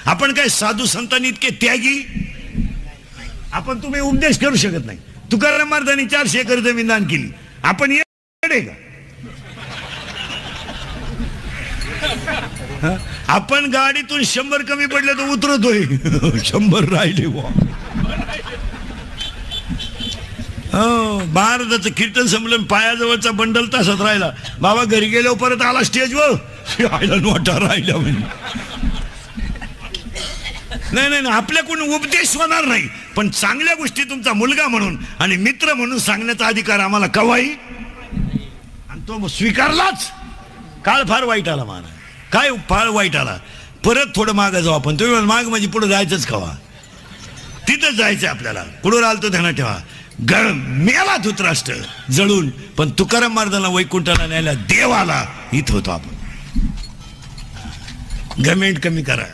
आपण काय साधू संतांनी इतके त्यागी? आपण तुम्ही उपदेश करू शकत नाही. तुकाराम महाराजांनी 400 एकर जमीन दान केली. आपण येडे का? आपण गाडीतून 100 कमी पडले तर उतरतोय, 100 राहिले. महाराजाचं कीर्तन संपलं, पायाजवळचा बंडल तासात राहिला. बाबा घरी गेलो, परत आला स्टेजवर, आयला नोटा राहिल्या म्हणजे. नाही नाही, आपल्याकडून उपदेश होणार नाही, पण चांगल्या गोष्टी तुमचा मुलगा म्हणून आणि मित्र म्हणून सांगण्याचा अधिकार आम्हाला कवाई, आणि तो स्वीकारलाच. काळ फार वाईट आला महाराज, काय फार वाईट आला. परत थोडं मागं जाऊ आपण. तुम्ही माग म्हणजे पुढे जायचंच कवा? तिथंच जायचं आपल्याला. कुठं आलतो ध्यानात ठेवा. मेला धृतराष्ट्र जळून, पण तुकाराम महाराजांना वैकुंठाला न्यायला देवाला इथं होतो आपण. गमेंट कमी करा.